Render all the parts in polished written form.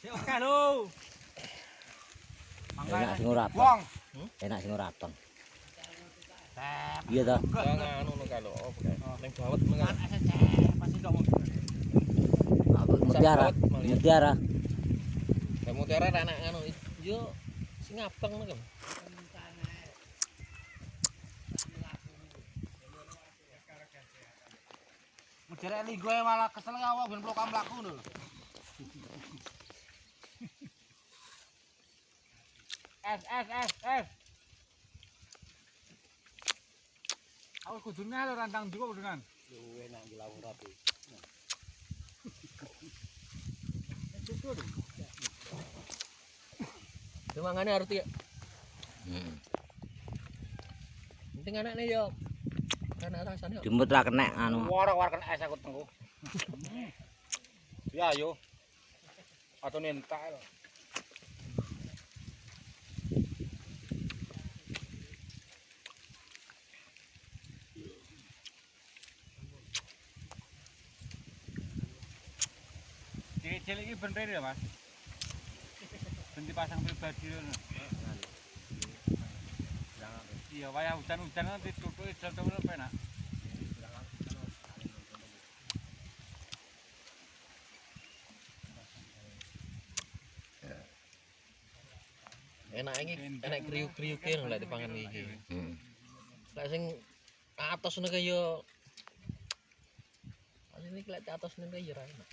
Oke lho. Enak sing ora abang. Wong. Enak sing ora abang. Iya ta? Jangan ngono kae lho. Ning bawet mengan. Pasti kok. Mutiara. Mutiara. Kayak mutiara anak anu yo sing abang ngono kan. Mujare li gue malah kesel awak ben plokam laku lho. Es. Aku kudune lho rantang duko dengan. Yo enak dilawur rapi. Demangane arep ya. Penting anakne yo. Karena rasane yo. Jemput ra kenek anu. War kena es aku tengku. Ya yo. Atau nentak lho. Cilik iki bener ya, Mas. Ben dipasang pribadi lho. Iya, wayah hujan-hujan nanti tutuke jatuh penak. Enak iki, enak kriuk-kriuke lek dipangan iki. Lek sing atos ngono kaya asline iki lek atos ngono kaya ora enak.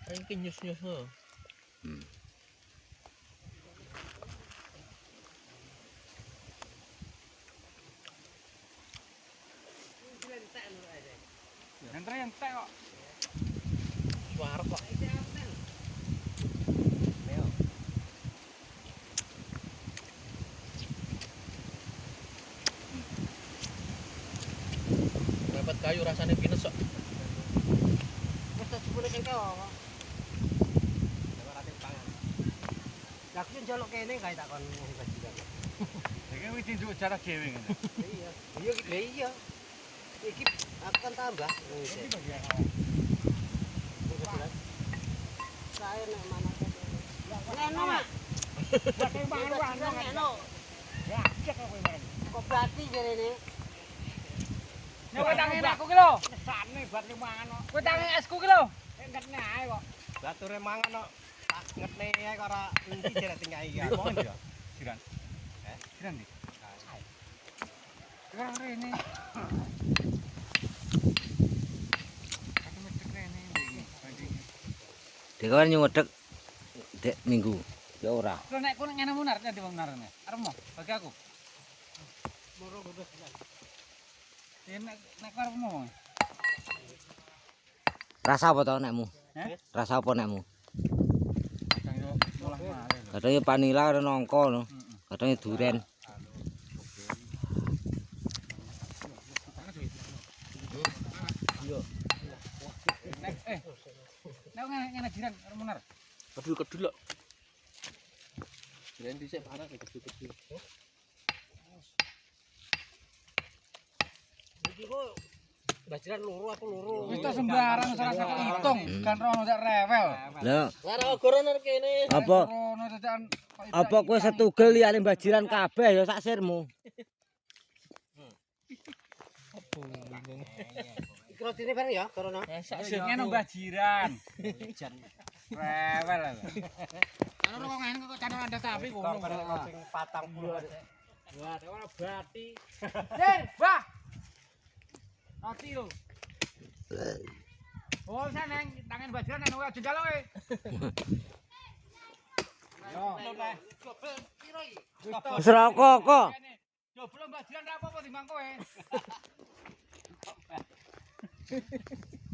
Iki nyus-nyus lho. Entre entek kok. Suara kok. Dapat kayu rasanya pines kok. Wis tak jebule kene kok. Lah aku njaluk kene kae tak kon bajikan. Iki wis njuk jarak dhewe ngene. Iya. Iya. Iki akan tambah. Saya nek mana Neno, Mak. Pakai mangan Neno. Ya, cek kowe mangan. Kok berarti jarene. Nyoba tangi aku ki lho. Nesane bati mangan kok. Kowe tangi esku ki lho. Ngetne ae kok. Bature mangan kok. Tak ngetne ae kok ora endi jare tinggal iki. Apa ya? Siran. Siran iki. Ora rene. Dek kan nyuwedek dek minggu. Ya ora. Lho nek kono ngene munar nanti wong narane. Arepmu bagi aku. Loro kudu. Ya nek arepmu. Rasa apa to nekmu? Rasa apa nekmu? Kadang panila ada nongko no. Kadang duren. Nek ngene jiran arep munar. Kedul-kedul kok. Jiran dhisik parah kedul-kedul. Iki kok bajiran loro apa loro? Wis sembarang ora sak hitung, kan rono sak rewel. Lah, Lara ogoro nang kene. apa Rono dadan apa kowe setugel liyane bajiran kabeh ya sak sirmu. Iki rotine bareng ya, corona. ngene bajiran. Rewel. Ana kok ngene kok canon ada sapi kok. Sing 40. Wah, ora bati. Dir, Bah. Roti lho. Oh, seneng tangan bajiran nek aja jaloke. Yo. Piro iki? Wis rokok kok. Joblo bajiran ra apa-apa timbang kowe.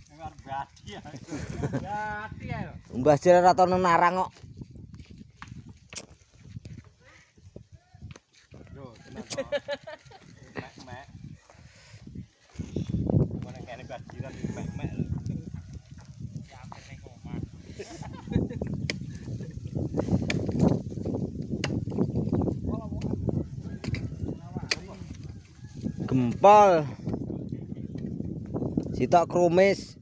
Enggak bati ya. Bati ya. Bajiran ora tono narang kok. Yo, tenan to. Mek. Mana kene bajiran mek lho. Ya ning omah. Gempol. Sitok krumis.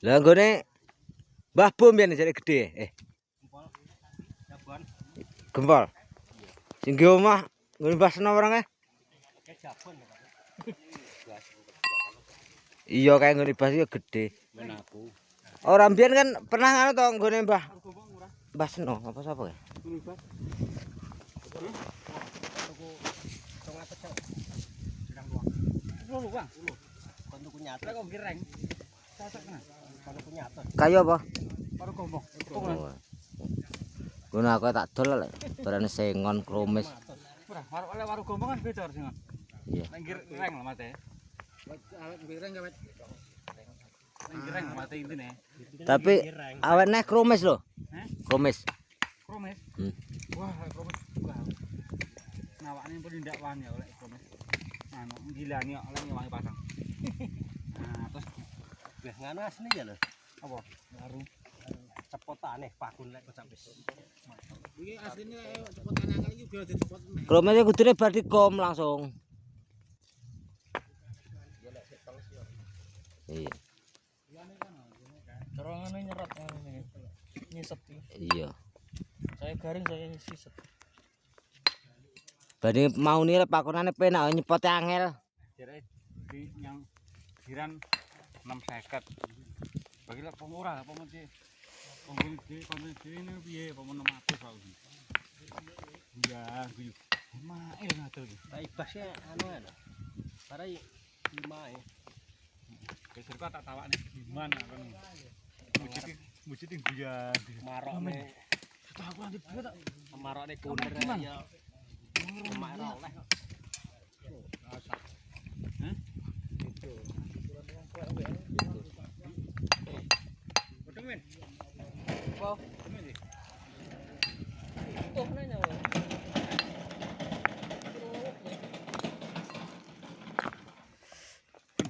Lah nggone Mbah Bom yen jare gede. Gempol. Sing ge omah nggone Mbah Seno orang Iya kayak nggone Mbah iki gede. Ora mbiyen kan pernah ngono to nggone Mbah Seno apa sapa ya? Kayu apa? Guna aku tak dol lek barane sengon kromis. Oleh waru gombong kan beda sing. Iya. Nenggir reng lah mate. Awet reng gawet. Nenggir reng mate intine. Tapi awet nek kromis lho. Kromis. Kromis. Wah, kromis. Nawakne pun ndak wani oleh kromis. Anu gilani oleh ngewangi pasang. Nah, terus Wah, nganu asli ya lho. apa? Waru. Cepotane pakun lek kocap wis. Iki asline cepot anangan iki biar dicepot. Kromisnya kudune bar dikom langsung. Iya. Terongane nyerap ngene. Nyisep iki. Iya. Saya garing saya sisep. Bani mau nih pakunane penak nyepote angel. Jare di yang giran 650. Bagi lek pemurah apa mesti pembeli ini piye pemon 600 kok. Ya, guyu. Mail ngatur iki. Tak ibasnya anu ya. Parai 5 ya. Wis kok tak tawakne gimana kan. Mujiti guyan. Marokne. Tak aku nanti tak Marokne kuner ya. Mak ora oleh.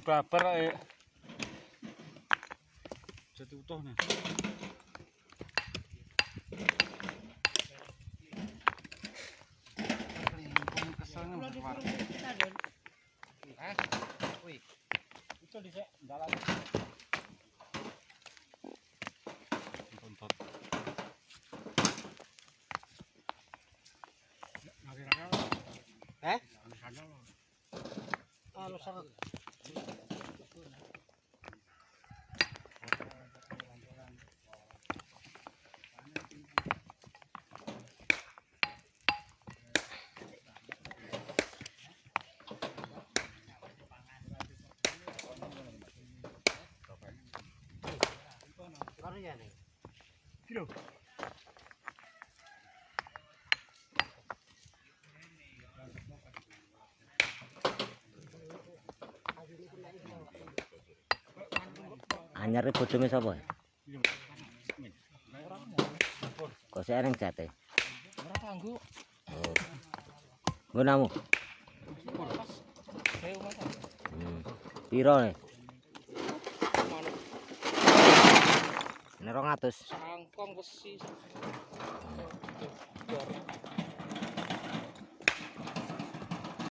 Baper jadi utuh nih. Keselnya wih, itu disek dalam. Kontot. Anu seret. Karo ya nih. Kilo. Anyar bodhonge sapa? Kok sik eneng jate. Ora kanggo. Oh. Gunamu. Saya umah. Piro nih? Ini 200. Sangkong besi.